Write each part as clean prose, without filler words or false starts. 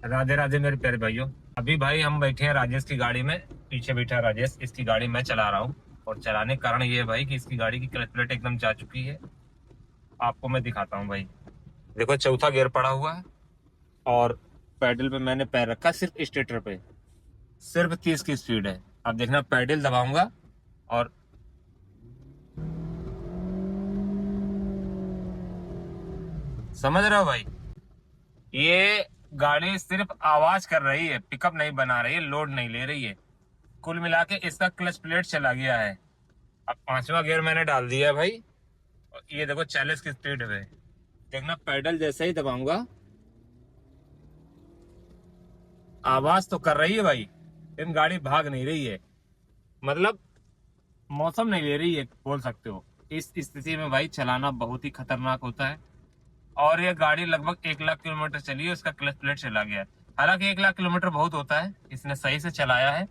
राधे राधे मेरे प्यारे भाइयों। अभी भाई हम बैठे हैं राजेश की गाड़ी में। पीछे बैठा है राजेश, इसकी गाड़ी मैं चला रहा हूँ। और चलाने का कारण ये है भाई कि इसकी गाड़ी की क्लच प्लेट एकदम जा चुकी है। आपको मैं दिखाता हूँ भाई। देखो चौथा गियर पड़ा हुआ है। और पैडल पे मैंने पैर रखा सिर्फ स्टेटर पे। सिर्फ 30 की स्पीड है। अब देखना पैडल दबाऊंगा और समझ रहे हो भाई। ये गाड़ी सिर्फ आवाज कर रही है, पिकअप नहीं बना रही है, लोड नहीं ले रही है। कुल मिला के इसका क्लच प्लेट चला गया है। अब पांचवा गियर मैंने डाल दिया है भाई। और ये देखो 40 की स्पीड है। देखना पैडल जैसे ही दबाऊंगा आवाज तो कर रही है भाई, लेकिन गाड़ी भाग नहीं रही है। मतलब मौसम नहीं ले रही है बोल सकते हो। इस स्थिति में भाई चलाना बहुत ही खतरनाक होता है। और ये गाड़ी लगभग 1 लाख किलोमीटर चली है, उसका क्लच प्लेट चला गया है। हालांकि 1 लाख किलोमीटर बहुत होता है, इसने सही से चलाया है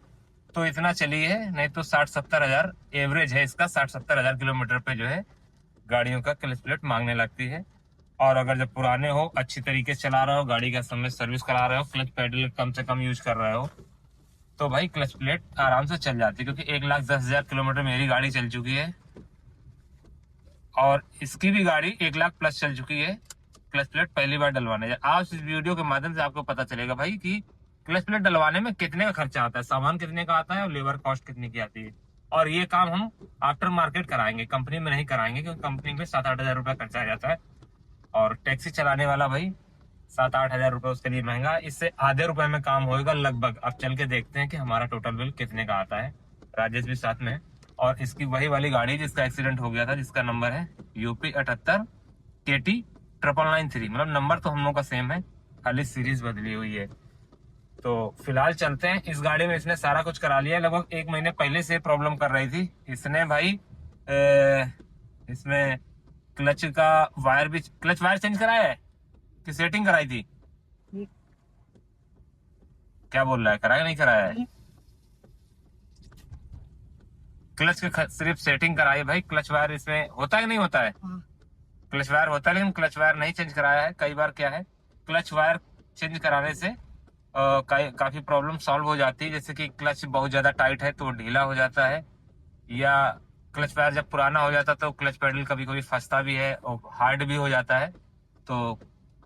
तो इतना चली है, नहीं तो 60-70 हजार एवरेज है इसका। 60-70 हजार किलोमीटर पे जो है गाड़ियों का क्लच प्लेट मांगने लगती है। और अगर जब पुराने हो, अच्छी तरीके से चला रहे हो, गाड़ी का समय सर्विस करा रहे हो, क्लच पेडल कम से कम यूज कर रहे हो, तो भाई क्लच प्लेट आराम से चल जाती है। क्योंकि 1 लाख 10 हजार किलोमीटर मेरी गाड़ी चल चुकी है और इसकी भी गाड़ी 1 लाख प्लस चल चुकी है। क्लच प्लेट पहली बार डलवाने जाए, आज इस वीडियो के माध्यम से आपको पता चलेगा भाई कि क्लच प्लेट डलवाने में कितने का खर्चा आता है, सामान कितने का आता है और लेबर कॉस्ट कितनी की आती है। और ये काम हम आफ्टर मार्केट कराएंगे, कंपनी में नहीं कराएंगे, क्योंकि कंपनी में 7-8 हजार रुपया खर्चा आ जाता है। और टैक्सी चलाने वाला भाई 7-8 हजार रुपये उसके लिए महंगा। इससे आधे रुपए में काम होएगा लगभग। अब चल के देखते हैं कि हमारा टोटल बिल कितने का आता है। राजेश भी साथ में है। और इसकी वही वाली गाड़ी जिसका एक्सीडेंट हो गया था, जिसका नंबर है UP 78 KT 9993। मतलब नंबर तो हम लोग का सेम है, खाली सीरीज बदली हुई है। तो फिलहाल चलते हैं। इस गाड़ी में इसने सारा कुछ करा लिया। लगभग 1 महीने पहले से प्रॉब्लम कर रही थी इसने भाई। इसमें क्लच का वायर भी, क्लच वायर चेंज कराया है कि सेटिंग कराई थी? क्या बोल रहा है, कराया नहीं कराया है? क्लच के सिर्फ सेटिंग कराई है भाई। क्लच वायर इसमें होता है कि नहीं होता है? क्लच वायर होता है, लेकिन क्लच वायर नहीं चेंज कराया है। कई बार क्या है, क्लच वायर चेंज कराने से काफी प्रॉब्लम सॉल्व हो जाती है। जैसे कि क्लच बहुत ज्यादा टाइट है तो ढीला हो जाता है, या क्लच वायर जब पुराना हो जाता है तो क्लच पेडल कभी कभी फंसता भी है और हार्ड भी हो जाता है। तो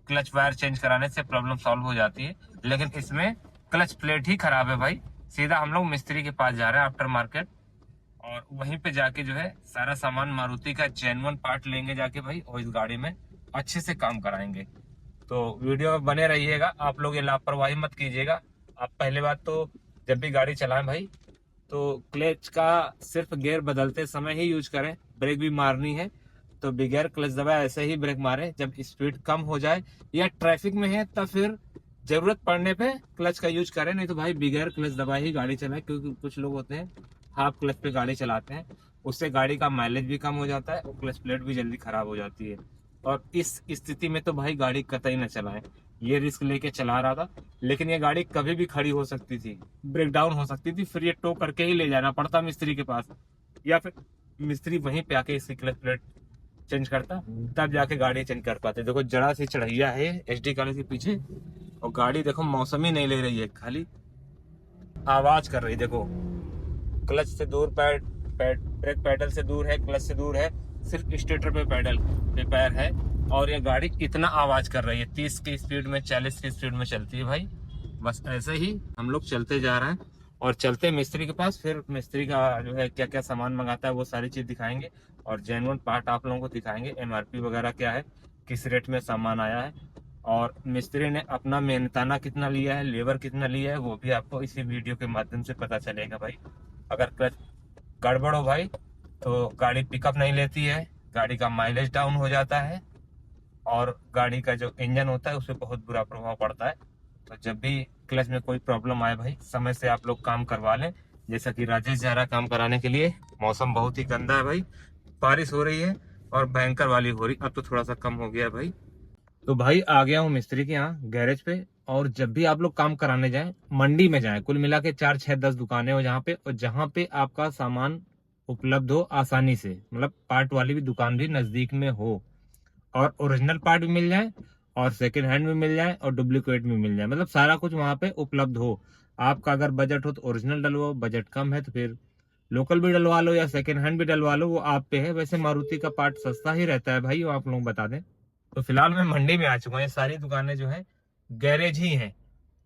क्लच वायर चेंज कराने से प्रॉब्लम सॉल्व हो जाती है। लेकिन इसमें क्लच प्लेट ही खराब है भाई। सीधा हम लोग मिस्त्री के पास जा रहे हैं आफ्टर मार्केट, और वहीं पे जाके जो है सारा सामान मारुति का जेन्युइन पार्ट लेंगे जाके भाई, और इस गाड़ी में अच्छे से काम कराएंगे। तो वीडियो में बने रहिएगा। आप लोग ये लापरवाही मत कीजिएगा। आप पहले बात तो जब भी गाड़ी चलाएं भाई, तो क्लच का सिर्फ गियर बदलते समय ही यूज करें। ब्रेक भी मारनी है तो बगैर क्लच दबाए ऐसे ही ब्रेक मारे। जब स्पीड कम हो जाए या ट्रैफिक में है तब फिर जरूरत पड़ने पे क्लच का यूज करें, नहीं तो भाई बगैर क्लच दबाए ही गाड़ी चलाएं। क्योंकि कुछ लोग होते हैं हाफ क्लच पे गाड़ी चलाते हैं, उससे गाड़ी का माइलेज भी कम हो जाता है और क्लच प्लेट भी जल्दी खराब हो जाती है। और इस स्थिति में तो भाई गाड़ी कतई ना चलाएं। ये रिस्क लेके चला रहा था, लेकिन ये गाड़ी कभी भी खड़ी हो सकती थी, ब्रेक डाउन हो सकती थी, फिर ये टो करके ही ले जाना पड़ता मिस्त्री के पास, या फिर मिस्त्री वहीं पे आके इसकी क्लच प्लेट चेंज करता, तब जाके गाड़ी चेंज कर पाते। देखो जरा सी चढ़ैया है HD कॉलेज के पीछे, और गाड़ी देखो मौसम ही नहीं ले रही है, खाली आवाज कर रही। देखो क्लच से दूर ब्रेक पैडल से दूर है, क्लच से दूर है, सिर्फ स्टेटर पे पैडल पे पैर है। और ये गाड़ी इतना आवाज कर रही है, 30 की स्पीड में, 40 की स्पीड में चलती है भाई। बस ऐसे ही हम लोग चलते जा रहे हैं, और चलते मिस्त्री के पास। फिर मिस्त्री का जो है क्या क्या सामान मंगाता है वो सारी चीज दिखाएंगे, और जेन्युइन पार्ट आप लोगों को दिखाएंगे, MRP वगैरह क्या है, किस रेट में सामान आया है, और मिस्त्री ने अपना मेहनताना कितना लिया है, लेबर कितना लिया है, वो भी आपको इसी वीडियो के माध्यम से पता चलेगा भाई। अगर क्लच गड़बड़ हो भाई तो गाड़ी पिकअप नहीं लेती है, गाड़ी का माइलेज डाउन हो जाता है, और गाड़ी का जो इंजन होता है उस पर बहुत बुरा प्रभाव पड़ता है। तो जब भी क्लच में कोई प्रॉब्लम आए भाई, समय से आप लोग काम करवा लें। जैसा कि राजेश जा रहा है काम कराने के लिए। मौसम बहुत ही गंदा है भाई, बारिश हो रही है और भयंकर वाली हो रही। अब तो थोड़ा सा कम हो गया है भाई। तो भाई आ गया हूँ मिस्त्री के यहाँ गैरेज पे। और जब भी आप लोग काम कराने जाएं, मंडी में जाएं। कुल मिला के 4-6-10 दुकानें हो जहाँ पे, और जहाँ पे आपका सामान उपलब्ध हो आसानी से, मतलब पार्ट वाली भी दुकान भी नजदीक में हो, और ओरिजिनल पार्ट भी मिल जाए, और सेकंड हैंड में मिल जाए और डुप्लीकेट में मिल जाए, मतलब सारा कुछ वहाँ पे उपलब्ध हो। आपका अगर बजट हो तो ओरिजिनल डलवाओ, बजट कम है तो फिर लोकल भी डलवा लो या सेकंड हैंड भी डलवा लो, वो आप पे है। वैसे मारुति का पार्ट सस्ता ही रहता है भाई, वो आप लोग बता दें। तो फिलहाल मैं मंडी में आ चुका हूँ। ये सारी दुकानें जो है गैरेज ही हैं।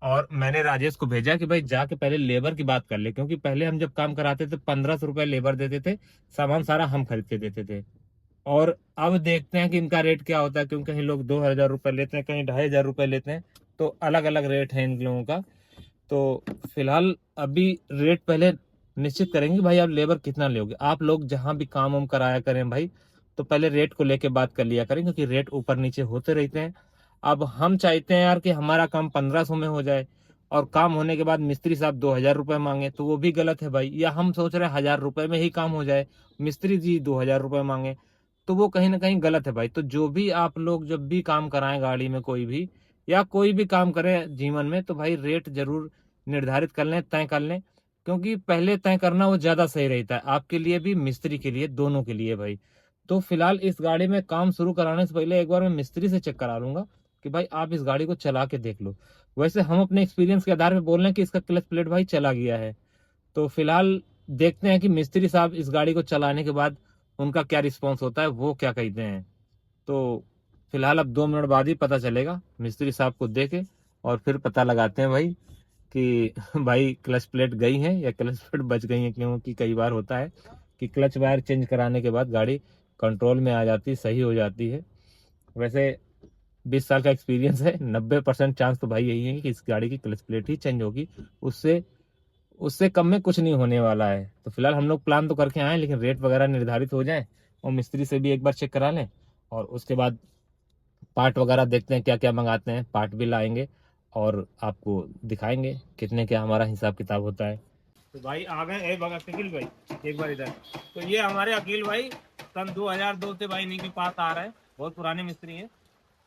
और मैंने राजेश को भेजा कि भाई जाके पहले लेबर की बात कर ले, क्योंकि पहले हम जब काम कराते थे 1500 रुपये लेबर देते थे, सामान सारा हम खरीद के देते थे। और अब देखते हैं कि इनका रेट क्या होता है, क्योंकि कहीं लोग 2000 रुपये लेते हैं, कहीं 2500 रुपये लेते हैं, तो अलग अलग रेट है इन लोगों का। तो फिलहाल अभी रेट पहले निश्चित करेंगे भाई, आप लेबर कितना लोगे। आप लोग जहां भी काम वाम कराया करें भाई, तो पहले रेट को लेके बात कर लिया करें, क्योंकि रेट ऊपर नीचे होते रहते हैं। अब हम चाहते हैं यार कि हमारा काम 1500 में हो जाए, और काम होने के बाद मिस्त्री साहब 2000 रुपये मांगे, तो वो भी गलत है भाई। या हम सोच रहे हैं 1000 रुपये में ही काम हो जाए, मिस्त्री जी 2000 रुपये मांगे, तो वो कहीं ना कहीं गलत है भाई। तो जो भी आप लोग जब भी काम कराएं गाड़ी में कोई भी, या कोई भी काम करें जीवन में, तो भाई रेट जरूर निर्धारित कर लें, तय कर लें। क्योंकि पहले तय करना वो ज्यादा सही रहता है, आपके लिए भी मिस्त्री के लिए, दोनों के लिए भाई। तो फिलहाल इस गाड़ी में काम शुरू कराने से पहले एक बार मैं मिस्त्री से चेक करा लूंगा कि भाई आप इस गाड़ी को चला के देख लो। वैसे हम अपने एक्सपीरियंस के आधार पर बोल रहे हैं कि इसका क्लच प्लेट भाई चला गया है। तो फिलहाल देखते हैं कि मिस्त्री साहब इस गाड़ी को चलाने के बाद उनका क्या रिस्पॉन्स होता है, वो क्या कहते हैं। तो फिलहाल अब 2 मिनट बाद ही पता चलेगा मिस्त्री साहब को देके, और फिर पता लगाते हैं भाई कि भाई क्लच प्लेट गई है या क्लच प्लेट बच गई है। क्योंकि कई बार होता है कि क्लच वायर चेंज कराने के बाद गाड़ी कंट्रोल में आ जाती, सही हो जाती है। वैसे 20 साल का एक्सपीरियंस है, 90% चांस तो भाई यही है कि इस गाड़ी की क्लच प्लेट ही चेंज होगी, उससे उससे कम में कुछ नहीं होने वाला है। तो फिलहाल हम लोग प्लान तो करके आए, लेकिन रेट वगैरह निर्धारित हो जाए और मिस्त्री से भी एक बार चेक करा लें, और उसके बाद पार्ट वगैरह देखते हैं क्या क्या मंगाते हैं, पार्ट भी लाएंगे और आपको दिखाएंगे कितने क्या हमारा हिसाब किताब होता है। तो भाई आ गए अकील भाई, एक बार इधर। तो ये हमारे अकील भाई सन 2002 से भाई इन्हीं के पास आ रहे हैं, बहुत पुराने मिस्त्री हैं।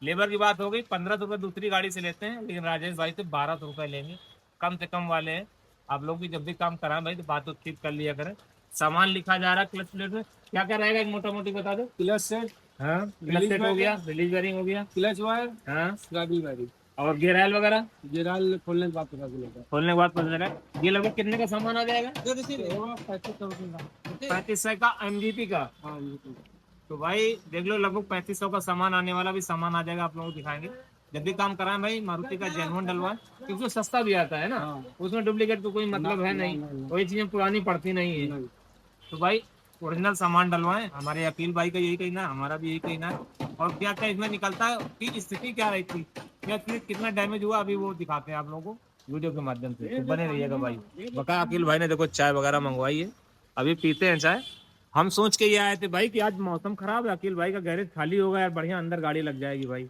लेबर की बात हो गई, 1500 रुपये दूसरी गाड़ी से लेते हैं, लेकिन राजेश भाई से 1200 रुपये लेंगे, कम से कम वाले हैं। आप लोग भी जब भी काम कराएं भाई तो बात तो ठीक कर लिया करें। सामान लिखा जा रहा है क्लच प्लेट में, क्या क्या रहेगा एक मोटा मोटी बता दो। क्लच सेट, हाँ, क्लच सेट हो गया, रिलीज वायरिंग हो गया, क्लच वायर, हाँ, गाड़ी वायरिंग और गियर ऑयल वगैरह। गिराल खोलने के बाद पता चलेगा। खोलने के बाद पता चला। ये लगभग कितने का सामान आ जाएगा? 3500 का एमजीपी का। हाँ, तो भाई देख लो, लगभग 3500 का सामान आने वाला भी सामान आ जाएगा, आप लोगों को दिखाएंगे। जब भी काम कराएं भाई मारुति का जेन्युइन डलवाएं, क्योंकि वो सस्ता भी आता है ना, उसमें डुप्लीकेट का कोई मतलब है नहीं, कोई चीजें पुरानी पड़ती नहीं है। तो भाई ओरिजिनल सामान डलवाएं। हमारे अकील भाई का यही कहना है, हमारा भी यही कहना है। और क्या क्या इसमें निकलता है कि स्थिति क्या रही थी, क्या कितना डैमेज हुआ, अभी वो दिखाते हैं आप लोगों को वीडियो के माध्यम से, तो बने रहिएगा भाई। बका अकील भाई ने देखो चाय वगैरह मंगवाई है, अभी पीते हैं चाय। हम सोच के ये आए थे भाई कि आज मौसम खराब है, अकील भाई का गैरेज खाली होगा यार, बढ़िया अंदर गाड़ी लग जाएगी भाई।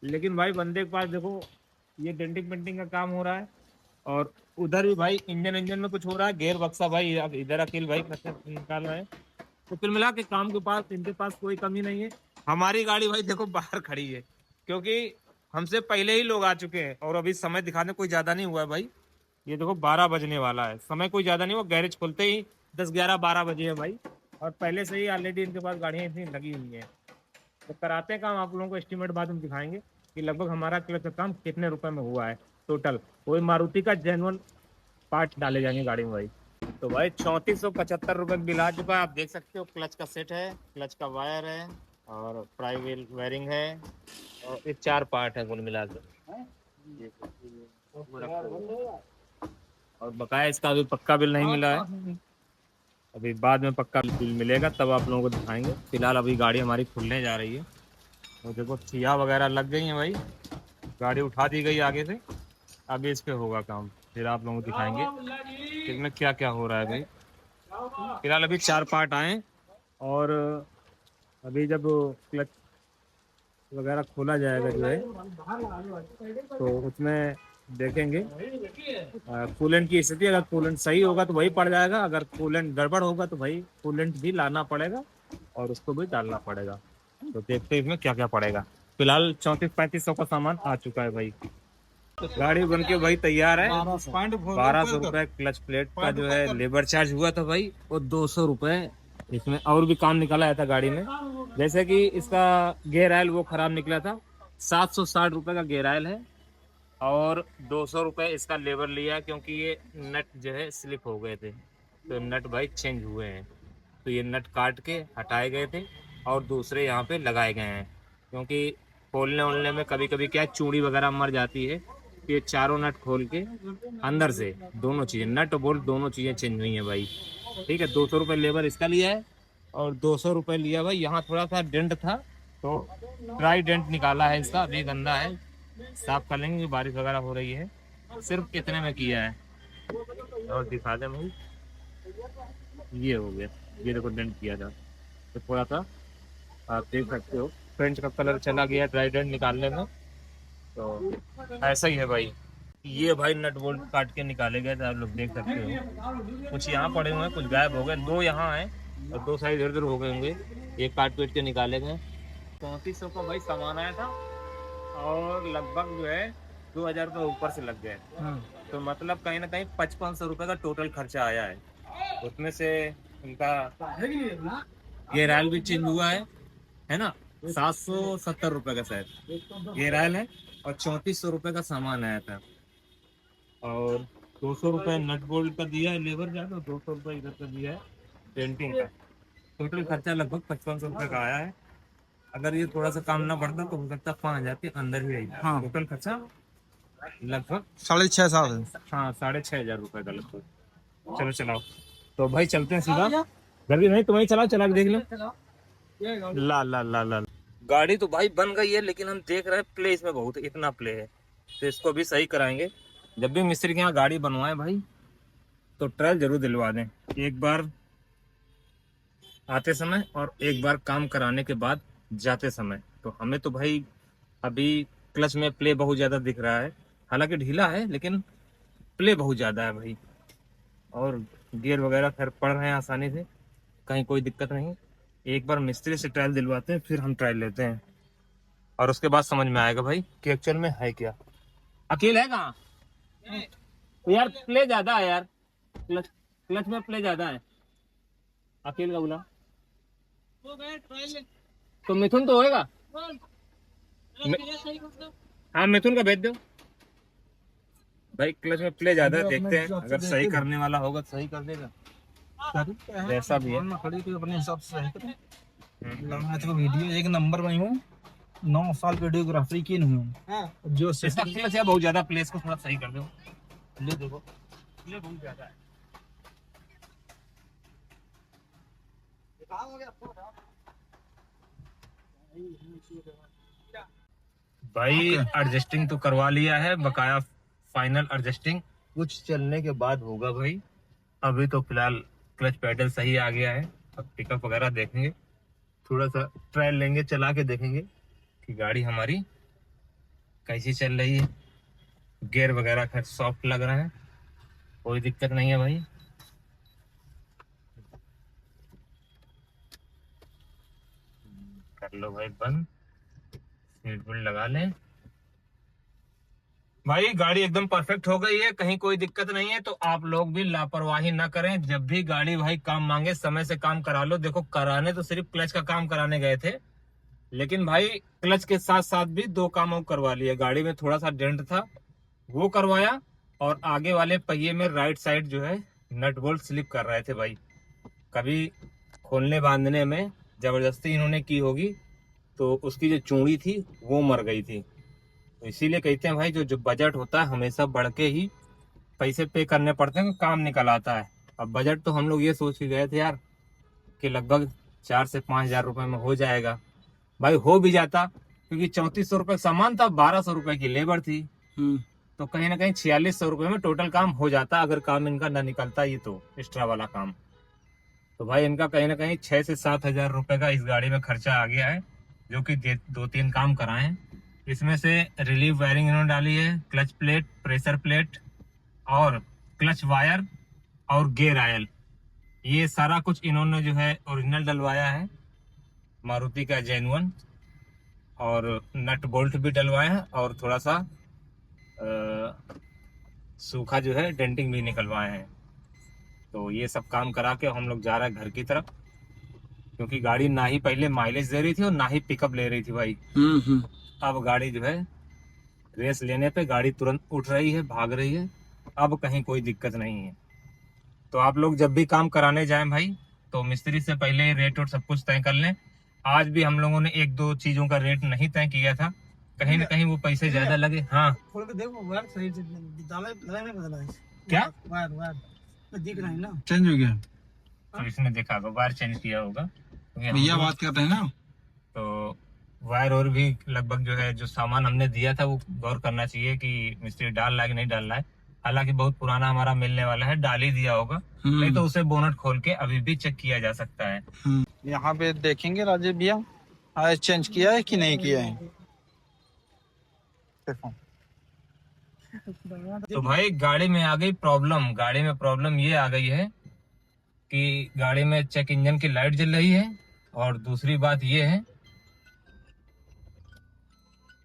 लेकिन भाई बंदे के पास देखो ये डेंटिंग पेंटिंग का काम हो रहा है, और उधर भी भाई इंजन में कुछ हो रहा है, गेयर बक्सा भाई इधर अकील भाई निकाल रहे हैं। तो कुल मिला के काम के पास इनके पास कोई कमी नहीं है। हमारी गाड़ी भाई देखो बाहर खड़ी है, क्योंकि हमसे पहले ही लोग आ चुके हैं, और अभी समय दिखाने कोई ज्यादा नहीं हुआ है भाई। ये देखो 12 बजने वाला है, समय कोई ज्यादा नहीं हुआ, गैरेज खुलते ही 10-11-12 बजे है भाई, और पहले से ही ऑलरेडी इनके पास गाड़ियाँ इतनी लगी हुई हैं। तो कराते हैं काम, आप लोगों को एस्टिमेट बाद में दिखाएंगे कि लगभग हमारा क्लच का काम कितने रुपए में हुआ है टोटल। कोई मारुति का जेन्युइन पार्ट डाले जाएंगे गाड़ी में भाई। तो भाई 3475 रुपये बिल आ चुका है, आप देख सकते हो। क्लच का सेट है, क्लच का वायर है, और प्राइवेट वायरिंग है, और ये 4 पार्ट है कुल मिला के। और बकाया इसका अभी पक्का बिल नहीं मिला है, अभी बाद में पक्का बिल मिलेगा तब आप लोगों को दिखाएंगे। फिलहाल अभी गाड़ी हमारी खुलने जा रही है, और देखो छिया वगैरह लग गई हैं भाई, गाड़ी उठा दी गई आगे से, अभी इस पे होगा काम, फिर आप लोगों को दिखाएंगे कि इसमें क्या क्या हो रहा है भाई। फिलहाल अभी 4 पार्ट आए, और अभी जब क्लच वगैरह खोला जाएगा जो है, तो उसमें देखेंगे कूलेंट की स्थिति। अगर कूलेंट सही होगा तो वही पड़ जाएगा, अगर कूलेंट गड़बड़ होगा तो भाई कूलेंट भी लाना पड़ेगा और उसको भी डालना पड़ेगा। तो देखते हैं इसमें क्या क्या पड़ेगा। फिलहाल 3400-3500 का सामान आ चुका है भाई, गाड़ी बन के भाई तैयार है। 1200 रुपये क्लच प्लेट का जो है लेबर चार्ज हुआ था भाई, वो 200 रुपये इसमें और भी काम निकाला था गाड़ी में। जैसे कि इसका गेयर ऑयल वो खराब निकला था, 760 रुपए का गियर ऑयल है और 200 रुपए इसका लेबर लिया क्योंकि ये नट जो है स्लिप हो गए थे, तो नट भाई चेंज हुए हैं। तो ये नट काट के हटाए गए थे और दूसरे यहाँ पे लगाए गए हैं, क्योंकि खोलने वोलने में कभी कभी क्या है, चूड़ी वगैरह मर जाती है। तो ये चारों नट खोल के अंदर से दोनों चीज़ें, नट और बोल्ट दोनों चीज़ें चेंज हुई हैं भाई। ठीक है, 200 रुपये लेबर इसका लिया है और 200 रुपये लिया भाई। यहाँ थोड़ा सा डेंट था तो ट्राई डेंट निकाला है इसका, अभी गंदा है, साफ कर लेंगे, बारिश वगैरह हो रही है। सिर्फ कितने में किया है और दिखा दें भाई, ये हो गया, ये देखो डेंट किया था, तो थोड़ा सा आप देख सकते हो फ्रेंच का कलर चला गया ड्राई डेंट निकालने में। तो ऐसा ही है भाई। ये भाई नट बोल्ट काट के निकाले गए थे, आप लोग देख सकते हो। कुछ यहाँ पड़े हुए हैं, कुछ गायब हो गए, 2 यहाँ हैं और 2 साइड इधर उधर हो गए होंगे, ये काट पीट के निकाले गए। 3400 का भाई सामान आया था और लगभग जो है 2000 रुपये ऊपर से लग गए। तो मतलब कहीं ना कहीं 5500 रुपये का टोटल खर्चा आया है। उसमें से उनका ये रायल भी चेंज हुआ है ना, 770 रुपये का शायद ये रायल है और 3400 रुपये का सामान आया था और 200 रुपये नट बोल्ट का दिया है लेबर का, तो 200 रुपये इधर का दिया है पेंटिंग का। टोटल खर्चा लगभग 5500 रुपये का आया है। अगर ये थोड़ा सा काम ना बढ़ता तो हो सकता 5000 के अंदर भी आई। हाँ। टोटल खर्चा लगभग 6,500। हाँ 6500 रुपये का लगभग। चलो चलाओ, तो भाई चलते हैं सीधा। जल्दी नहीं, तुम्हें चलाओ, चला के देख लो। ला ला ला ला गाड़ी तो भाई बन गई है, लेकिन हम देख रहे हैं प्ले इसमें बहुत इतना प्ले है, तो इसको भी सही कराएंगे। जब भी मिस्त्री के यहाँ गाड़ी बनवाए भाई तो ट्रायल जरूर दिलवा दें, एक बार आते समय और एक बार काम कराने के बाद जाते समय। तो हमें तो भाई अभी क्लच में प्ले बहुत ज़्यादा दिख रहा है, हालांकि ढीला है लेकिन प्ले बहुत ज़्यादा है भाई, और गियर वगैरह खैर पड़ रहे हैं आसानी से, कहीं कोई दिक्कत नहीं। एक बार मिस्त्री से ट्रायल दिलवाते हैं, फिर हम ट्रायल लेते हैं और उसके बाद समझ में आएगा भाई कि एक्चुअल में है क्या। अकेले है कहाँ यार, प्ले ज्यादा है यार, क्लच क्लच में प्ले ज्यादा है। अकेले का बोला तो मिथुन तो होएगा। हाँ मिथुन का भेज दो भाई, क्लच में प्ले ज्यादा है, देखते हैं अगर सही करने वाला होगा तो सही कर देगा, जैसा भी है। खड़ी तो अपने हिसाब से सही करें। मैं तो वीडियो एक नंबर में हूँ, 9 साल वीडियोग्राफी की नहीं हूँ। जो इसका क्लच है बहुत ज्यादा, प्लेस को थोड़ा सही कर दो। ले देखो प्ले बहुत ज्यादा है भाई। एडजस्टिंग तो करवा लिया है, बकाया फाइनल एडजस्टिंग कुछ चलने के बाद होगा भाई। अभी तो फिलहाल क्लच पैडल सही आ गया है, अब पिकअप वगैरह देखेंगे, थोड़ा सा ट्रायल लेंगे, चला के देखेंगे कि गाड़ी हमारी कैसी चल रही है। गियर वगैरह खैर सॉफ्ट लग रहा है, कोई दिक्कत नहीं है भाई। कर लो भाई बंद, सीट बेल्ट लगा लें भाई। गाड़ी एकदम परफेक्ट हो गई है, कहीं कोई दिक्कत नहीं है। तो आप लोग भी लापरवाही ना करें, जब भी गाड़ी भाई काम मांगे समय से काम करा लो। देखो कराने तो सिर्फ क्लच का काम कराने गए थे, लेकिन भाई क्लच के साथ साथ भी 2 काम और करवा लिए। गाड़ी में थोड़ा सा डेंट था वो करवाया, और आगे वाले पहिए में राइट साइड जो है नट बोल्ट स्लिप कर रहे थे भाई, कभी खोलने बांधने में जबरदस्ती इन्होंने की होगी, तो उसकी जो चूड़ी थी वो मर गई थी। तो इसीलिए कहते हैं भाई जो बजट होता है हमेशा बढ़ के ही पैसे पे करने पड़ते हैं, काम निकल आता है। अब बजट तो हम लोग ये सोच के गए थे यार कि लगभग 4 से 5 हजार रुपए में हो जाएगा। भाई हो भी जाता, क्योंकि 3400 रुपये सामान था, 1200 रुपये की लेबर थी, तो कहीं ना कहीं 4600 रुपये में टोटल काम हो जाता, अगर काम इनका ना निकलता ये तो एक्स्ट्रा वाला काम। तो भाई इनका कहीं ना कहीं 6 से 7 हजार रुपये का इस गाड़ी में खर्चा आ गया है, जो कि 2-3 काम कराए हैं। इसमें से रिलीफ वायरिंग इन्होंने डाली है, क्लच प्लेट, प्रेशर प्लेट और क्लच वायर और गियर ऑयल, ये सारा कुछ इन्होंने जो है ओरिजिनल डलवाया है, मारुति का जेन्युइन। और नट बोल्ट भी डलवाए हैं और थोड़ा सा सूखा जो है डेंटिंग भी निकलवाए हैं। तो ये सब काम करा के हम लोग जा रहे हैं घर की तरफ, क्योंकि गाड़ी ना ही पहले माइलेज दे रही थी और ना ही पिकअप ले रही थी भाई। अब गाड़ी जो है रेस लेने पे गाड़ी तुरंत उठ रही है, भाग रही है। अब कहीं कोई दिक्कत नहीं है। तो आप लोग जब भी काम कराने जाएं भाई, तो मिस्त्री से पहले रेट और सब कुछ तय कर लें। आज भी हम लोगों ने एक दो चीजों का रेट नहीं तय किया था, कहीं ना कहीं वो पैसे ज्यादा लगे। हाँ खोल के देखो वायर सही से डाला नहीं बदला है क्या वायर वायर दिख रहा है ना, चेंज हो गया। तो इसने देखा होगा वायर चेंज किया होगा, क्योंकि हम भैया लोग- बात करते हैं ना, तो वायर और भी लगभग जो है जो सामान हमने दिया था वो गौर करना चाहिए कि मिस्त्री डाल रहा है कि नहीं डाल रहा है। हालांकि बहुत पुराना हमारा मिलने वाला है, डाल ही दिया होगा, नहीं तो उसे बोनट खोल के अभी भी चेक किया जा सकता है। यहाँ पे देखेंगे राजेश भैया आयल चेंज किया है कि नहीं किया है। देखो तो भाई गाड़ी में आ गई प्रॉब्लम, गाड़ी में प्रॉब्लम ये आ गई है कि गाड़ी में चेक इंजन की लाइट जल रही है, और दूसरी बात ये है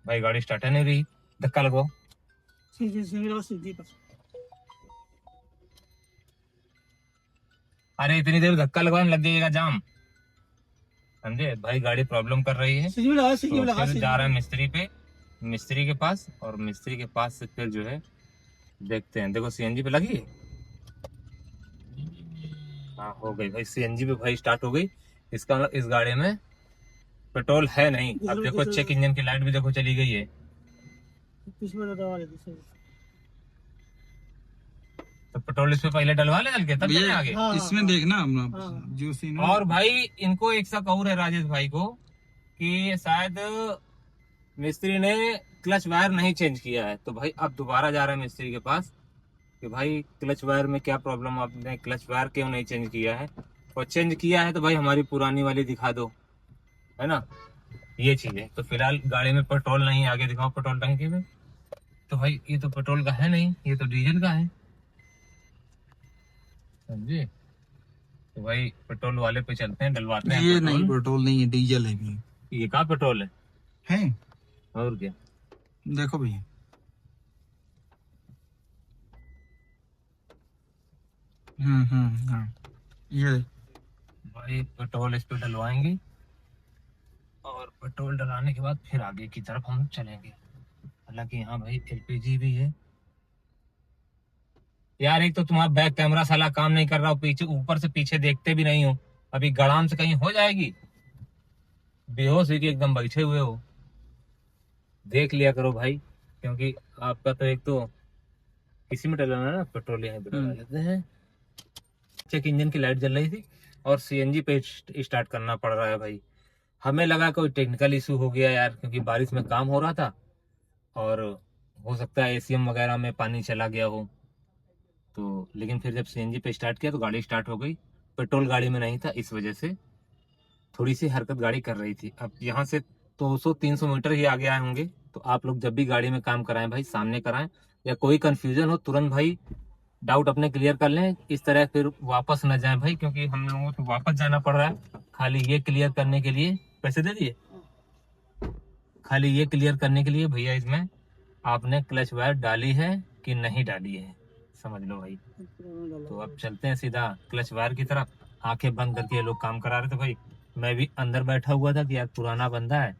भाई गाड़ी स्टार्ट नहीं रही। धक्का लगाओ। अरे इतनी देर धक्का लगवाने लग जाइएगा जाम, समझे भाई गाड़ी प्रॉब्लम कर रही है। तो फिर जा रहे हैं मिस्त्री के पास, और मिस्त्री के पास से फिर जो है देखते हैं। देखो सीएनजी पे लगी है, हाँ हो गई भाई सीएनजी पे भाई स्टार्ट हो गई। इसका मतलब इस गाड़ी में पेट्रोल है नहीं। अब देखो चेक इंजन की लाइट भी देखो चली गई है। तो पेट्रोल इस पे पहले डलवा ले चल के तब चले आगे। इसमें देखना जो सीन है। और भाई इनको एक शक और है राजेश भाई को कि शायद मिस्त्री ने क्लच वायर नहीं चेंज किया है। तो भाई अब दोबारा जा रहे हैं मिस्त्री के पास कि भाई क्लच वायर में क्या प्रॉब्लम, आपने क्लच वायर क्यों नहीं चेंज किया है, और चेंज किया है तो भाई हमारी पुरानी वाली दिखा दो, है ना, ये चीज है। तो फिलहाल गाड़ी में पेट्रोल नहीं, आगे दिखाओ पेट्रोल टंकी में। तो भाई ये तो पेट्रोल का है नहीं, ये तो डीजल का है, समझे। तो भाई पेट्रोल वाले पे चलते हैं, डलवाते हैं। ये नहीं पेट्रोल नहीं है, डीजल है भी। ये कहाँ पेट्रोल है और क्या। देखो भैया हाँ ये भाई पेट्रोल इस पे डलवाएंगे, और पेट्रोल डलाने के बाद फिर आगे की तरफ हम चलेंगे। हालांकि यहाँ भाई एलपीजी भी है। यार एक तो तुम्हारा बैक कैमरा साला काम नहीं कर रहा हो, पीछे ऊपर से पीछे देखते भी नहीं हो, अभी गड़ाम से कहीं हो जाएगी, बेहोश हुई एकदम बैठे हुए हो। देख लिया करो भाई, क्योंकि आपका तो एक तो किसी में डलाना है ना, पेट्रोल यहाँ पे डला लेते हैं। चेक इंजन की लाइट जल रही थी और सीएनजी पे स्टार्ट करना पड़ रहा है भाई। हमें लगा कोई टेक्निकल इशू हो गया यार, क्योंकि बारिश में काम हो रहा था, और हो सकता है एसीएम वगैरह में पानी चला गया हो। तो लेकिन फिर जब सीएनजी पे स्टार्ट किया तो गाड़ी स्टार्ट हो गई। पेट्रोल गाड़ी में नहीं था, इस वजह से थोड़ी सी हरकत गाड़ी कर रही थी। अब यहाँ से 200-300 मीटर ही आगे आए होंगे। तो आप लोग जब भी गाड़ी में काम कराएं भाई सामने कराएं, या कोई कंफ्यूजन हो तुरंत भाई डाउट अपने क्लियर कर लें, इस तरह फिर वापस न जाएं भाई, क्योंकि हम लोगों को वापस जाना पड़ रहा है खाली ये क्लियर करने के लिए। पैसे दे दिए खाली ये क्लियर करने के लिए भैया इसमें आपने क्लच वायर डाली है कि नहीं डाली है, समझ लो भाई। तो अब चलते हैं सीधा क्लच वायर की तरफ। आंखें बंद करके ये लोग काम करा रहे थे भाई, मैं भी अंदर बैठा हुआ था कि यार पुराना बंदा है,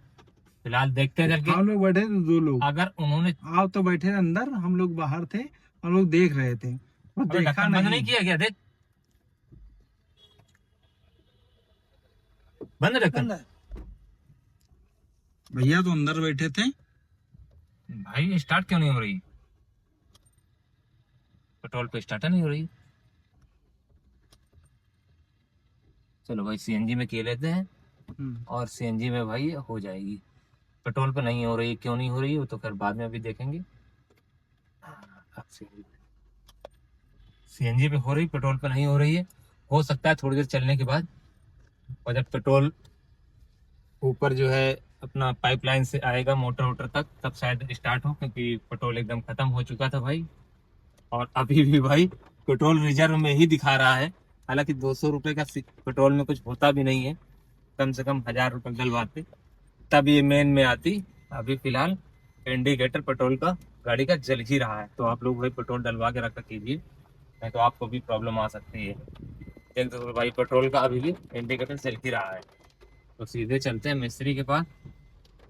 फिलहाल देखते हैं करके। हम लोग बैठे थे 2 लोग, अगर उन्होंने आप तो बैठे थे अंदर, हम लोग बाहर थे, हम लोग देख रहे थे, और देखा ढक्कन बंद नहीं किया गया, देख बंद ढक्कन। भैया तो अंदर बैठे थे। भाई स्टार्ट क्यों नहीं हो रही, पेट्रोल पे स्टार्ट नहीं हो रही। चलो भाई सीएनजी में किए लेते हैं, और सीएनजी में भाई हो जाएगी। पेट्रोल पे नहीं हो रही, क्यों नहीं हो रही वो तो फिर बाद में अभी देखेंगे। सीएनजी पे हो रही, पेट्रोल पे नहीं हो रही है। हो सकता है थोड़ी देर चलने के बाद, और जब पेट्रोल ऊपर जो है अपना पाइपलाइन से आएगा मोटर वोटर तक, तब शायद स्टार्ट हो, क्योंकि पेट्रोल एकदम खत्म हो चुका था भाई। और अभी भी भाई पेट्रोल रिजर्व में ही दिखा रहा है। हालांकि 200 रुपए का पेट्रोल में कुछ होता भी नहीं है, कम से कम 1000 रुपए डलवाते तब ये मेन में आती। अभी फिलहाल इंडिकेटर पेट्रोल का गाड़ी का जल ही रहा है। तो आप लोग भाई पेट्रोल डलवा के रखा कीजिए, नहीं तो आपको भी प्रॉब्लम आ सकती है। देख दो भाई पेट्रोल का अभी भी इंडिकेटर जल ही रहा है। तो सीधे चलते हैं मिस्त्री के पास,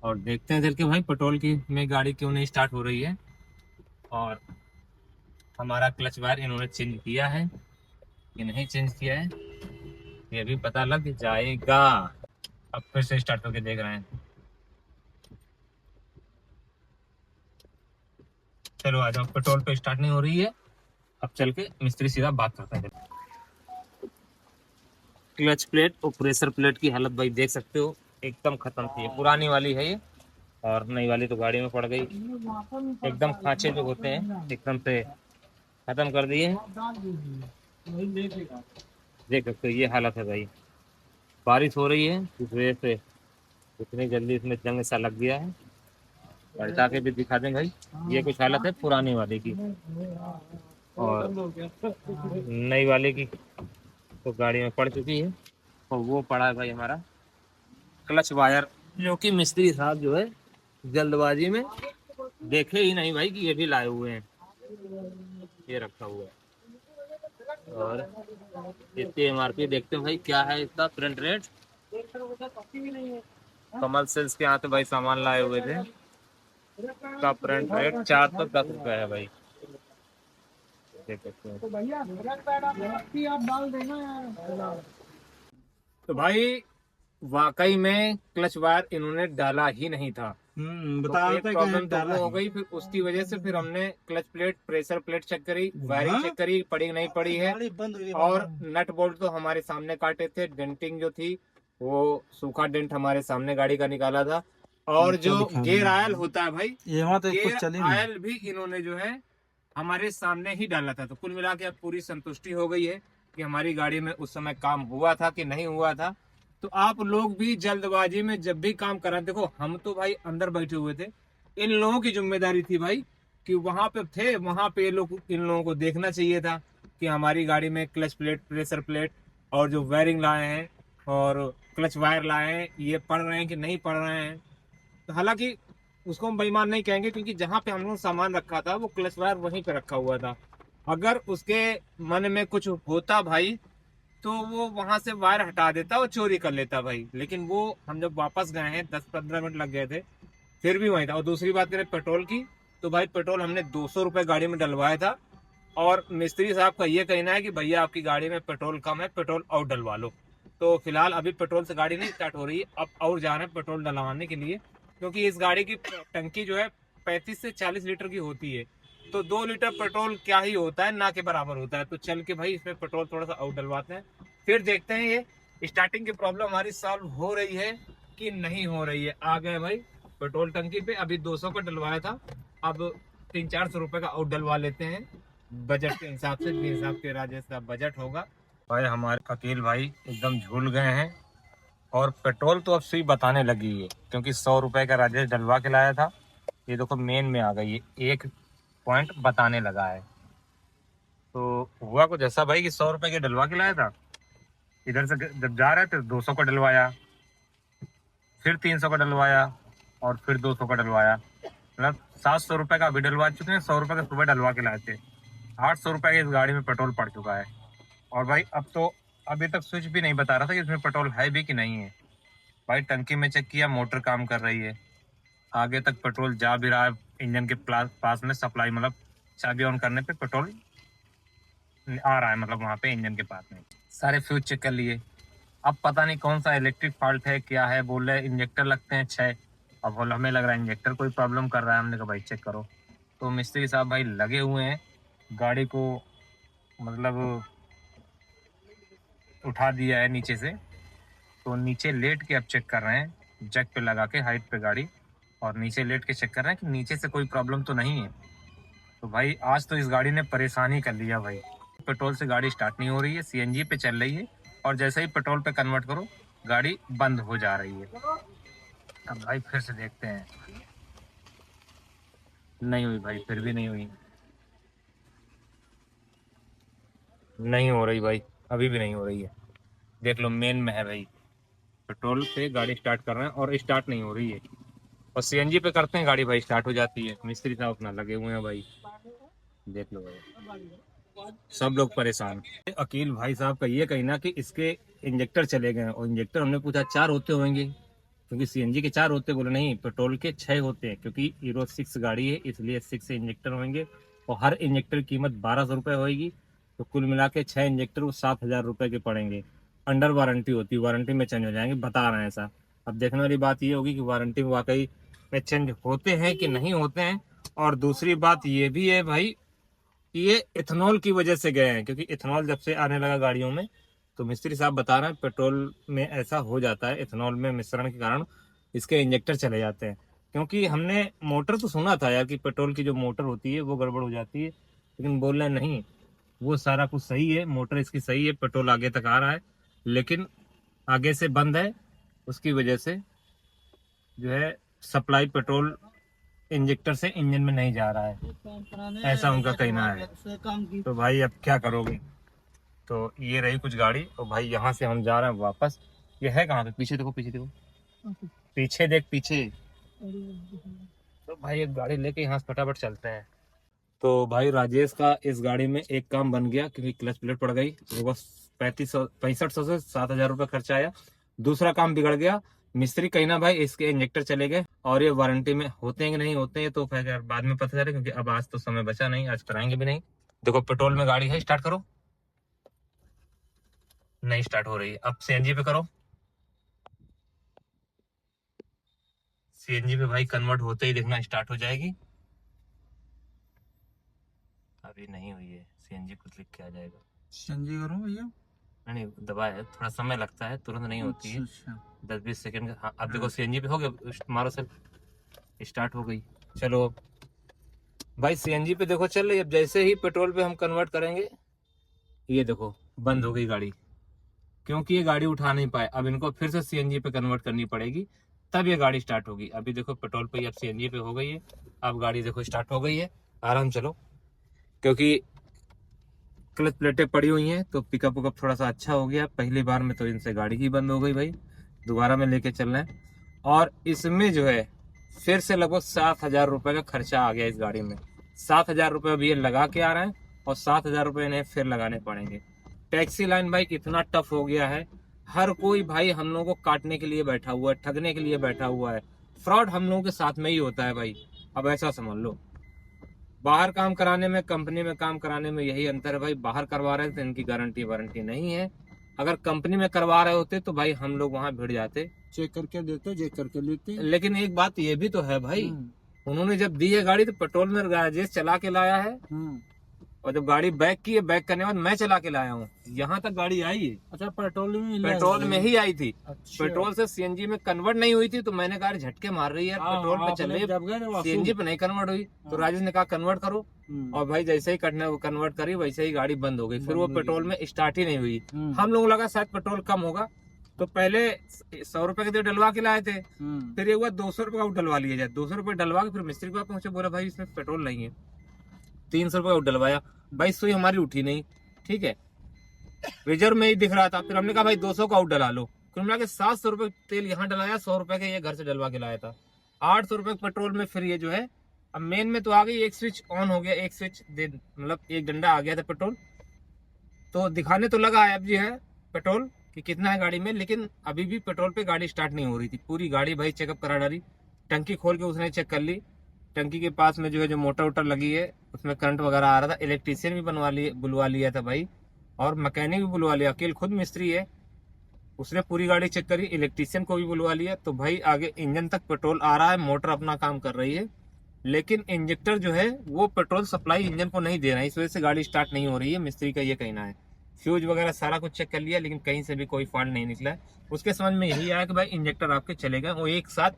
और देखते हैं चल के भाई पेट्रोल की में गाड़ी क्यों नहीं स्टार्ट हो रही है। और हमारा क्लच वायर इन्होंने चेंज किया है कि नहीं चेंज किया है ये भी पता लग जाएगा। अब फिर से स्टार्ट करके देख रहे हैं। चलो आ जाओ, पेट्रोल पे स्टार्ट नहीं हो रही है। अब चल के मिस्त्री सीधा बात करते हैं। क्लच प्लेट और प्रेशर प्लेट की हालत भाई देख सकते हो, एकदम खत्म थी। पुरानी वाली है ये, और नई वाली तो गाड़ी में पड़ गई। एकदम खांचे जो होते हैं एकदम से खत्म कर दिए हैं। देख सकते हो ये हालत है भाई। बारिश हो रही है इस वजह से इतनी जल्दी इसमें जंग सा लग गया है। पलटा के भी दिखा दें भाई, ये कुछ हालत है पुरानी वाले की। और नई वाले की तो गाड़ी में पड़ चुकी है। और वो पड़ा है भाई हमारा क्लच वायर, जो कि मिस्त्री साहब जो है जल्दबाजी में देखे ही नहीं भाई कि ये भी लाए हुए हैं। ये रखा हुआ है। और इतनी एमआरपी देखते हैं भाई क्या है इसका फ्रंट रेट। कमल सेल्स के यहाँ तो भाई सामान लाए हुए थे, का फ्रंट रेट 410 रुपये है भाई। देख सकते हैं। तो भाई वाकई में क्लच वायर इन्होंने डाला ही नहीं था। बता तो रहे एक थे प्रॉब्लम कि तो डाला वो हो ही। गई, फिर उसकी वजह से फिर हमने clutch plate pressure plate check करी, वायरिंग हाँ? चेक करी, पड़ी नहीं पड़ी है। गाड़ी बंद हो गई और बाबा। नट बोल्ट तो हमारे सामने काटे थे, डेंटिंग जो थी वो सूखा डेंट हमारे सामने गाड़ी का निकाला था। और क्या जो दिखा गेयर रहे आयल हैं? होता है भाई, ये वहाँ तो कुछ गेयर चली नहीं। आयल भी इन्होंने जो है हमारे सामने ही डाला था। तो कुल मिला के अब पूरी संतुष्टि हो गई है कि हमारी गाड़ी में उस समय काम हुआ था कि नहीं हुआ था। तो आप लोग भी जल्दबाजी में जब भी काम करा, देखो हम तो भाई अंदर बैठे हुए थे, इन लोगों की जिम्मेदारी थी भाई कि वहां पे थे, वहां पे ये लोग इन लोगों को देखना चाहिए था कि हमारी गाड़ी में क्लच प्लेट प्रेशर प्लेट और जो वायरिंग लाए हैं और क्लच वायर लाए हैं ये पड़ रहे हैं कि नहीं पड़ रहे हैं। तो हालांकि उसको हम बेईमान नहीं कहेंगे, क्योंकि जहां पे हम लोग सामान रखा था वो क्लच वायर वहीं पे रखा हुआ था। अगर उसके मन में कुछ होता भाई तो वो वहां से वायर हटा देता और चोरी कर लेता भाई। लेकिन वो हम जब वापस गए हैं 10-15 मिनट लग गए थे, फिर भी वहीं था। और दूसरी बात करें पेट्रोल की, तो भाई पेट्रोल हमने 200 रुपये गाड़ी में डलवाया था। और मिस्त्री साहब का ये कहना है कि भैया आपकी गाड़ी में पेट्रोल कम है, पेट्रोल और डलवा लो। तो फिलहाल अभी पेट्रोल से गाड़ी नहीं स्टार्ट हो रही है, अब और जा रहे हैं पेट्रोल डलवाने के लिए। क्योंकि इस गाड़ी की टंकी जो है 35 से 40 लीटर की होती है। तो 2 लीटर पेट्रोल क्या ही होता है, ना के बराबर होता है। तो चल के भाई इसमें पेट्रोल थोड़ा सा और डलवाते हैं, फिर देखते हैं ये स्टार्टिंग की प्रॉब्लम हमारी सॉल्व हो रही है कि नहीं हो रही है। आ गए भाई पेट्रोल टंकी पे, अभी 200 का डलवाया था, अब 300-400 रुपए का और डलवा लेते हैं बजट के हिसाब से, जिस हिसाब के राजेश का बजट होगा। भाई हमारे अकील भाई एकदम झूल गए हैं। और पेट्रोल तो अब सुई बताने लगी है, क्योंकि 100 रुपए का राजेश डलवा के लाया था, ये देखो मेन में आ गई है, 1 पॉइंट बताने लगा है। तो हुआ कुछ ऐसा भाई कि 100 रुपए के डलवा के लाया था, इधर से जब जा रहे थे 200 का डलवाया, फिर 300 का डलवाया, और फिर 200 का डलवाया। मतलब 700 रुपए का अभी डलवा चुके हैं, 100 रुपए का सुबह डलवा के लाए थे। 800 रुपए की इस गाड़ी में पेट्रोल पड़ चुका है। और भाई अब तो अभी तक स्विच भी नहीं बता रहा था कि इसमें पेट्रोल है भी कि नहीं है। भाई टंकी में चेक किया, मोटर काम कर रही है, आगे तक पेट्रोल जा भी रहा है। इंजन के पास में सप्लाई, मतलब चाबी ऑन करने पे पेट्रोल आ रहा है, मतलब वहाँ पे इंजन के पास में। सारे फ्यूज चेक कर लिए, अब पता नहीं कौन सा इलेक्ट्रिक फॉल्ट है क्या है। बोल रहे इंजेक्टर लगते हैं 6। अब बोला हमें लग रहा है इंजेक्टर कोई प्रॉब्लम कर रहा है। हमने कहा भाई चेक करो। तो मिस्त्री साहब भाई लगे हुए हैं, गाड़ी को मतलब उठा दिया है नीचे से। तो नीचे लेट के अब चेक कर रहे हैं, जैक पे लगा के हाइट पे गाड़ी, और नीचे लेट के चेक कर रहे हैं कि नीचे से कोई प्रॉब्लम तो नहीं है। तो भाई आज तो इस गाड़ी ने परेशानी कर लिया भाई। पेट्रोल से गाड़ी स्टार्ट नहीं हो रही है, सीएनजी पे चल रही है, और जैसे ही पेट्रोल पे कन्वर्ट करो गाड़ी बंद हो जा रही है। अब भाई फिर से देखते हैं, नहीं हुई भाई, फिर भी नहीं हुई, नहीं हो रही भाई, अभी भी नहीं हो रही है। देख लो मेन में है भाई, पेट्रोल पे गाड़ी स्टार्ट कर रहे हैं और स्टार्ट नहीं हो रही है। और सीएनजी पे करते हैं गाड़ी भाई स्टार्ट हो जाती है। मिस्त्री साहब अपना लगे हुए हैं भाई, देख लो भाई, सब लोग परेशान। अकील भाई साहब का ये कहना कि इसके इंजेक्टर चले गए, और इंजेक्टर हमने पूछा 4 होते होंगे, क्योंकि सीएनजी के 4 होते, बोले नहीं पेट्रोल के 6 होते हैं, क्योंकि हीरो 6 गाड़ी है इसलिए 6 इंजेक्टर होंगे और हर इंजेक्टर की कीमत 1200 रुपये होगी। तो कुल मिला के 6 इंजेक्टर वो 7000 रुपये के पड़ेंगे। अंडर वारंटी होती है, वारंटी में चेंज हो जाएंगे, बता रहे हैं ऐसा। अब देखने वाली बात ये होगी कि वारंटी में वाकई में चेंज होते हैं कि नहीं होते हैं। और दूसरी बात ये भी है भाई कि ये इथेनॉल की वजह से गए हैं, क्योंकि इथेनॉल जब से आने लगा गाड़ियों में, तो मिस्त्री साहब बता रहे हैं पेट्रोल में ऐसा हो जाता है, इथेनॉल में मिश्रण के कारण इसके इंजेक्टर चले जाते हैं। क्योंकि हमने मोटर तो सुना था यार कि पेट्रोल की जो मोटर होती है वो गड़बड़ हो जाती है, लेकिन बोल रहे नहीं, वो सारा कुछ सही है, मोटर इसकी सही है, पेट्रोल आगे तक आ रहा है, लेकिन आगे से बंद है, उसकी वजह से जो है सप्लाई पेट्रोल इंजेक्टर से इंजन में नहीं जा रहा है, ऐसा उनका कहना है। तो भाई अब क्या करोगे। तो ये रही कुछ गाड़ी, और भाई यहाँ से हम जा रहे हैं वापस। ये है कहाँ पे, पीछे देखो, पीछे देखो, पीछे देख पीछे। तो भाई एक गाड़ी लेके यहाँ से फटाफट चलते हैं। तो भाई राजेश का इस गाड़ी में एक काम बन गया, क्योंकि क्लच प्लेट पड़ गई, तो बस 6500 से 7000 रुपये खर्चा आया। दूसरा काम बिगड़ गया, मिस्त्री कहना भाई इसके इंजेक्टर चले गए, और ये वारंटी में होते हैं कि नहीं होते हैं तो फिर यार बाद में पता चले, क्योंकि अब आज तो समय बचा नहीं, आज कराएंगे भी नहीं। देखो पेट्रोल में गाड़ी है, स्टार्ट करो, नहीं स्टार्ट हो रही है। अब सीएनजी पे करो, सीएनजी पे भाई कन्वर्ट होते ही देखना स्टार्ट हो जाएगी। अभी नहीं हुई है, सीएनजी कुछ लिख के आ जाएगा। सीएनजी करो भैया, नहीं दबाया है, थोड़ा समय लगता है, तुरंत नहीं होती है, अच्छा। 10-20 सेकंड। हाँ अब देखो सीएनजी पे हो गया, मारो सर, स्टार्ट हो गई। चलो भाई सीएनजी पे देखो चल रही है। अब जैसे ही पेट्रोल पे हम कन्वर्ट करेंगे, ये देखो बंद हो गई गाड़ी, क्योंकि ये गाड़ी उठा नहीं पाए। अब इनको फिर से सीएनजी पे कन्वर्ट करनी पड़ेगी, तब ये गाड़ी स्टार्ट होगी। अभी देखो पेट्रोल पे, अब सीएनजी पे हो गई है, अब गाड़ी देखो स्टार्ट हो गई है। आराम चलो, क्योंकि क्लच प्लेटें पड़ी हुई हैं, तो पिकअप उकअप थोड़ा सा अच्छा हो गया। पहली बार में तो इनसे गाड़ी ही बंद हो गई भाई, दोबारा में लेके चल रहे हैं। और इसमें जो है फिर से लगभग 7000 रुपये का खर्चा आ गया इस गाड़ी में। 7000 रुपये अभी ये लगा के आ रहे हैं, और 7000 रुपये इन्हें फिर लगाने पड़ेंगे। टैक्सी लाइन भाई इतना टफ हो गया है, हर कोई भाई हम लोगों को काटने के लिए बैठा हुआ है, ठगने के लिए बैठा हुआ है। फ्रॉड हम लोगों के साथ में ही होता है भाई, अब ऐसा समझ लो। बाहर काम कराने में, कंपनी में काम कराने में यही अंतर है भाई। बाहर करवा रहे हैं तो इनकी गारंटी वारंटी नहीं है, अगर कंपनी में करवा रहे होते तो भाई हम लोग वहां भिड़ जाते, चेक करके देते, चेक करके लेते। लेकिन एक बात ये भी तो है भाई, उन्होंने जब दी है गाड़ी तो पेट्रोल में राजेश चला के लाया है, और जब गाड़ी बैक की है, बैक करने के बाद मैं चला के लाया हूँ, यहाँ तक गाड़ी आई है। अच्छा, पेट्रोल में ही आई थी। अच्छा। पेट्रोल से सीएनजी में कन्वर्ट नहीं हुई थी, तो मैंने कहा झटके मार रही है, पेट्रोल पे चल रही है, सीएनजी पे नहीं कन्वर्ट हुई। तो राजेश ने कहा कन्वर्ट करो, और भाई जैसे ही कन्वर्ट करी वैसे ही गाड़ी बंद हो गई, फिर वो पेट्रोल में स्टार्ट ही नहीं हुई। हम लोग लगा शायद पेट्रोल कम होगा, तो पहले 100 रुपए के डलवा के लाए थे, फिर एक बार 200 रुपए का डलवा लिया जाए। 200 रुपए डलवा के फिर मिस्त्री के पास पहुंचे, बोला भाई इसमें पेट्रोल नहीं है। 300 रुपए का डलवाया भाई, सुई हमारी उठी नहीं, ठीक है, रिजर्व में ही दिख रहा था। फिर हमने कहा भाई 200 का आउट डला लो, कुल मिला के 700 रुपए तेल यहाँ डलाया, 100 रुपए के ये घर से डलवा के लाया था, 800 रुपए पेट्रोल में। फिर ये जो है अब मेन में तो आ गई, एक स्विच ऑन हो गया, एक स्विच मतलब एक डंडा आ गया था पेट्रोल, तो दिखाने तो लगा है अब जी है पेट्रोल कि कितना है गाड़ी में, लेकिन अभी भी पेट्रोल पे गाड़ी स्टार्ट नहीं हो रही थी। पूरी गाड़ी भाई चेकअप करा डाली, टंकी खोल के उसने चेक कर ली, टंकी के पास में जो है जो मोटर वोटर लगी है उसमें करंट वगैरह आ रहा था। इलेक्ट्रीशियन भी बुलवा लिया था भाई, और मैकेनिक भी बुलवा लिया, अकेले खुद मिस्त्री है, उसने पूरी गाड़ी चेक करी, इलेक्ट्रीशियन को भी बुलवा लिया। तो भाई आगे इंजन तक पेट्रोल आ रहा है, मोटर अपना काम कर रही है, लेकिन इंजेक्टर जो है वो पेट्रोल सप्लाई इंजन को नहीं दे रहा है, इस वजह से गाड़ी स्टार्ट नहीं हो रही है, मिस्त्री का ये कहना है। फ्यूज वगैरह सारा कुछ चेक कर लिया, लेकिन कहीं से भी कोई फॉल्ट नहीं निकला है। उसके समझ में यही आया कि भाई इंजेक्टर आपके चले गए, वो एक साथ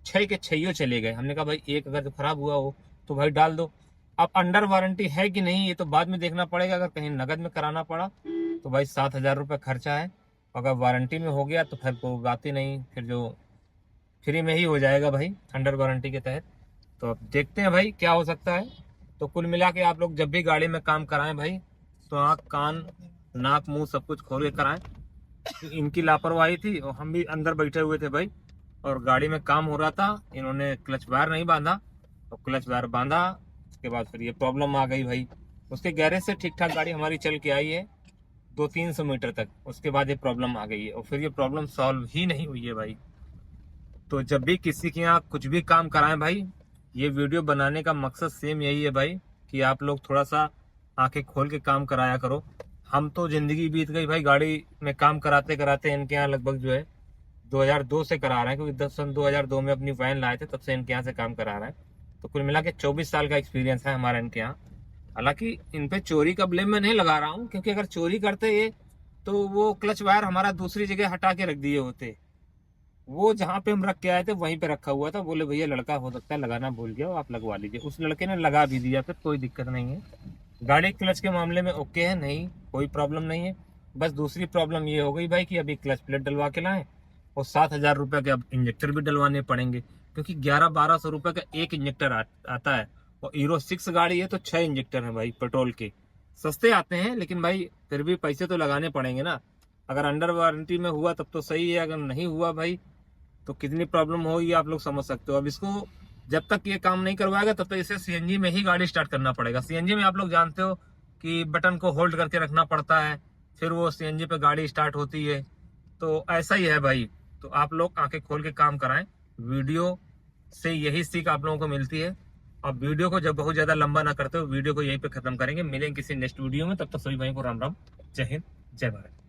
6 के 6 चले गए। हमने कहा भाई एक अगर तो खराब हुआ हो तो भाई डाल दो। अब अंडर वारंटी है कि नहीं ये तो बाद में देखना पड़ेगा, अगर कहीं नगद में कराना पड़ा तो भाई 7000 रुपये खर्चा है, अगर वारंटी में हो गया तो फिर कोई बात ही नहीं, फिर जो फ्री में ही हो जाएगा भाई अंडर वारंटी के तहत। तो अब देखते हैं भाई क्या हो सकता है। तो कुल मिला के आप लोग जब भी गाड़ी में काम कराएं भाई, तो आँख कान नाक मुंह सब कुछ खोल के कराएं। इनकी लापरवाही थी और हम भी अंदर बैठे हुए थे भाई, और गाड़ी में काम हो रहा था, इन्होंने क्लच वायर नहीं बांधा, और क्लच वायर बांधा, उसके बाद फिर ये प्रॉब्लम आ गई भाई। उसके गैरेज से ठीक ठाक गाड़ी हमारी चल के आई है 200-300 मीटर तक, उसके बाद ये प्रॉब्लम आ गई है, और फिर ये प्रॉब्लम सॉल्व ही नहीं हुई है भाई। तो जब भी किसी के यहाँ कुछ भी काम कराएं भाई, ये वीडियो बनाने का मकसद सेम यही है भाई, कि आप लोग थोड़ा सा आंखें खोल के काम कराया करो। हम तो जिंदगी बीत गई भाई गाड़ी में काम कराते कराते, इनके यहाँ लगभग जो है 2002 से करा रहे हैं, क्योंकि सन 2002 में अपनी वैन लाए थे, तब से इनके यहाँ से काम करा रहे हैं। तो कुल मिला के 24 साल का एक्सपीरियंस है हमारा इनके यहाँ। हालांकि इन पे चोरी का ब्लेम मैं नहीं लगा रहा हूँ, क्योंकि अगर चोरी करते ये तो वो क्लच वायर हमारा दूसरी जगह हटा के रख दिए होते। वो जहाँ पे हम रख के आए थे वहीं पे रखा हुआ था। बोले भैया लड़का हो सकता है लगाना भूल गया हो, आप लगवा लीजिए। उस लड़के ने लगा भी दिया, फिर कोई दिक्कत नहीं है। गाड़ी क्लच के मामले में ओके है, नहीं कोई प्रॉब्लम नहीं है। बस दूसरी प्रॉब्लम ये हो गई भाई कि अभी क्लच प्लेट डलवा के लाएं और 7,000 रुपये के अब इंजेक्टर भी डलवाने पड़ेंगे, क्योंकि 11-1200 रुपये का एक इंजेक्टर आता है। और हीरो 6 गाड़ी है तो 6 इंजेक्टर है भाई पेट्रोल के। सस्ते आते हैं लेकिन भाई फिर भी पैसे तो लगाने पड़ेंगे ना। अगर अंडर वारंटी में हुआ तब तो सही है, अगर नहीं हुआ भाई तो कितनी प्रॉब्लम होगी आप लोग समझ सकते हो। अब इसको जब तक ये काम नहीं करवाएगा तब तक इसे सीएनजी में ही गाड़ी स्टार्ट करना पड़ेगा। सीएनजी में आप लोग जानते हो कि बटन को होल्ड करके रखना पड़ता है, फिर वो सीएनजी पे गाड़ी स्टार्ट होती है। तो ऐसा ही है भाई। तो आप लोग आंखें खोल के काम कराएं। वीडियो से यही सीख आप लोगों को मिलती है। अब वीडियो को जब बहुत ज्यादा लंबा ना करते हो, वीडियो को यहीं पे खत्म करेंगे। मिलेंगे किसी नेक्स्ट वीडियो में, तब तक सभी भाई को राम राम, जय हिंद, जय भारत।